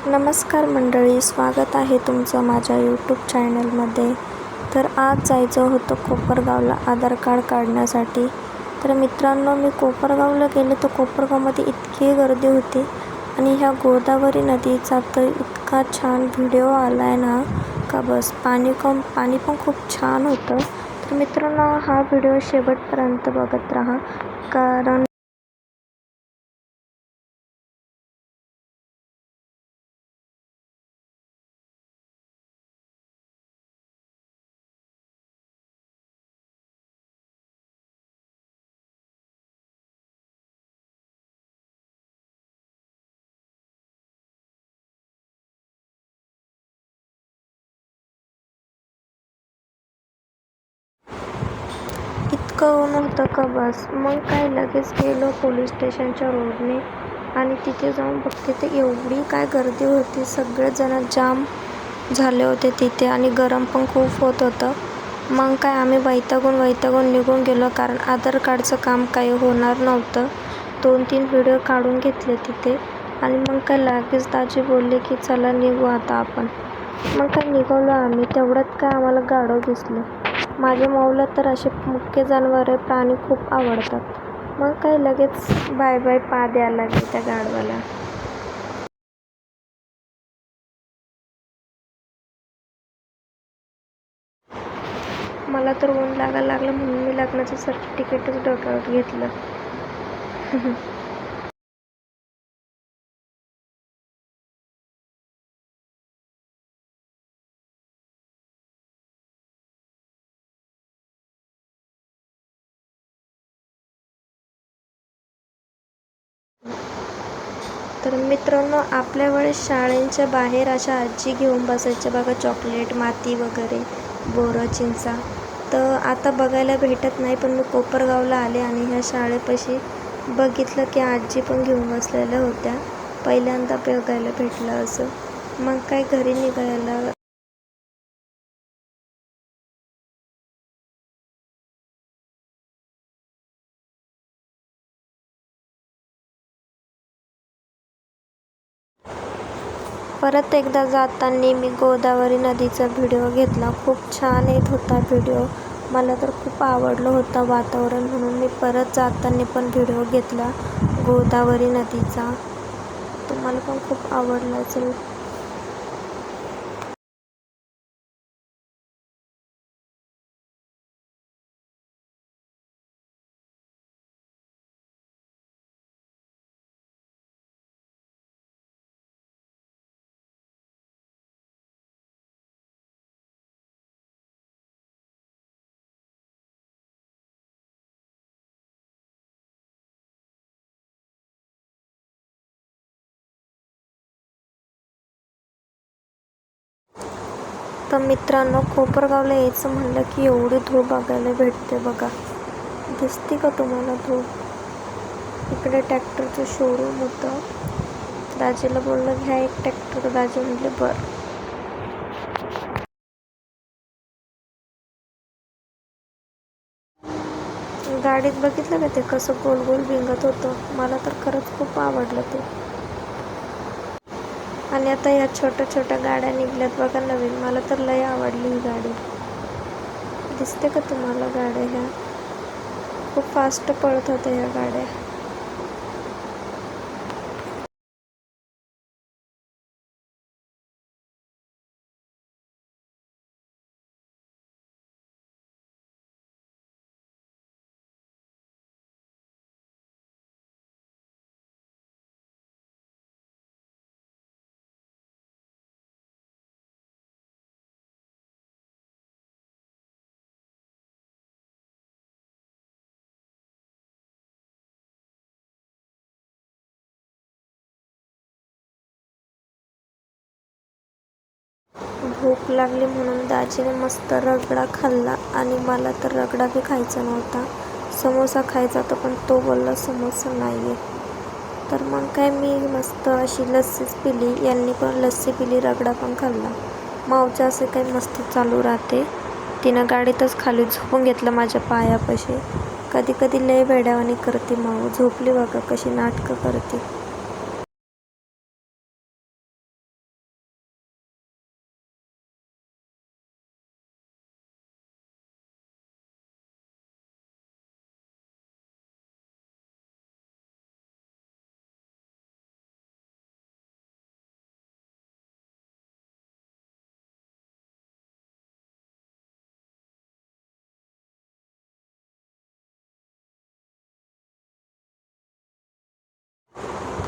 नमस्कार मंडळी, स्वागत आहे तुमचं माझ्या यूट्यूब चॅनलमध्ये. तर आज जायचं होतं कोपरगावला आधार कार्ड काढण्यासाठी. तर मित्रांनो, मी कोपरगावला गेले तर कोपरगावमध्ये इतकी गर्दी होती आणि ह्या गोदावरी नदीचा तर इतका छान व्हिडिओ आला आहे ना का बस. पाणी पण खूप छान होतं. तर मित्रांनो, हा व्हिडिओ शेवटपर्यंत बघत राहा, कारण इतकं ऊन होतं का बस. मग काय, लगेच गेलो पोलीस स्टेशनच्या रोडने आणि तिथे जाऊन बघते तर एवढी काय गर्दी होती. सगळेजण जाम झाले होते तिथे आणि गरम पण खूप होत होतं. मग काय, आम्ही वैतागून निघून गेलो, कारण आधार कार्डचं काम काही होणार नव्हतं. 2-3 व्हिडिओ काढून घेतले तिथे आणि मग काय लगेच दाजी बोलले की चला निघू आता आपण. मग काय निघालो आम्ही. तेवढ्यात काय आम्हाला गाढव दिसलं. माझ्या माऊला तर असे मुख्य जनावरे प्राणी खूप आवडतात. मग काय लगेच बाय बाय पा द्यायला लागले त्या गाढवाला. मला तर ऊन लागायला लागलं म्हणून मी लग्नाचं सर्टिफिकेटच डोक्यावर घेतलं. तर मित्रांनो, आपल्या वेळेस शाळेच्या बाहेर अशा आजी घेऊन बसायच्या बघा, चॉकलेट, माती वगैरे, बोरं, चिंचा. तर आता बघायला भेटत नाही. पण मी कोपरगावला आले आणि ह्या शाळेपाशी बघितलं की आजी पण घेऊन बसलेल्या होत्या. पहिल्यांदा बघायला भेटलं असं. मग काय घरी निघायला परत एकदा जाताना मी गोदावरी नदीचा व्हिडिओ घेतला. खूप छान येत होता व्हिडिओ. मला तर खूप आवडलं होतं वातावरण, म्हणून मी परत जाताना पण व्हिडिओ घेतला गोदावरी नदीचा. तुम्हाला पण खूप आवडला असेल. तर मित्रांनो, कोपरगावला यायचं म्हणलं की एवढी धूप बघायला भेटते बघा. दिसते का तुम्हाला धूप? इकडे ट्रॅक्टरचं शोरूम होतं. दाजीला बोललं घ्या एक ट्रॅक्टर. दाजी म्हटले बरं. गाडीत बघितलं का ते कसं गोल गोल भिंगत होतं. मला तर खरंच खूप आवडलं ते. आणि आता ह्या छोट्या छोट्या गाड्या निघल्यात बघा नवीन. मला तर लय आवडली ही गाडी. दिसते का तुम्हाला गाड्या? ह्या खूप फास्ट पळत होत्या ह्या गाड्या. भूक लागली म्हणून दाजीने मस्त रगडा खाल्ला आणि मला तर रगडा बी खायचा नव्हता. समोसा खायचा होता, पण तो बोलला समोसा नाही आहे. तर मग काय मी मस्त अशी लस्सीच पिली. यांनी पण लस्सी पिली, रगडा पण खाल्ला. मावचं असे काही मस्त चालू राहते. तिनं गाडीतच खाली झोपून घेतलं माझ्या पायापाशी. कधी कधी लय वेड्यावानी करते माऊ. झोपली बघा कशी नाटकं करते.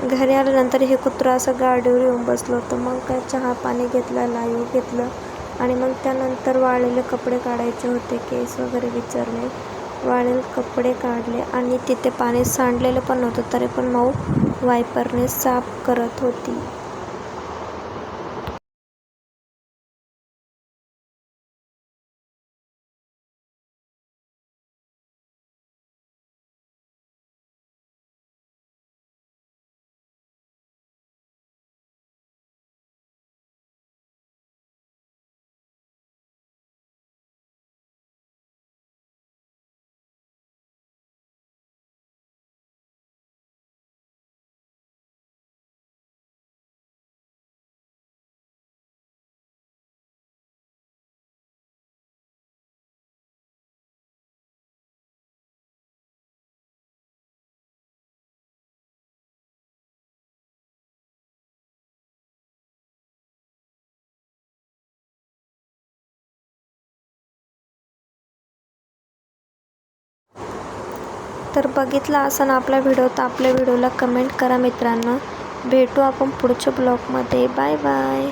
घरी आल्यानंतर हे कुत्रं असं गाडीवर येऊन बसलं होतं. मग काय चहा पाणी घेतलं, लाईव घेतलं आणि मग त्यानंतर वाळलेले कपडे काढायचे होते. केस वगैरे विचारले, वाळलेले कपडे काढले आणि तिथे पाणी सांडलेलं पण नव्हतं, तरी पण माऊ वायपरने साफ करत होती. तर बघितला असा ना आपला व्हिडिओ, तर आपल्या व्हिडिओला कमेंट करा मित्रांनो. भेटू आपण पुढच्या ब्लॉगमध्ये. Bye bye.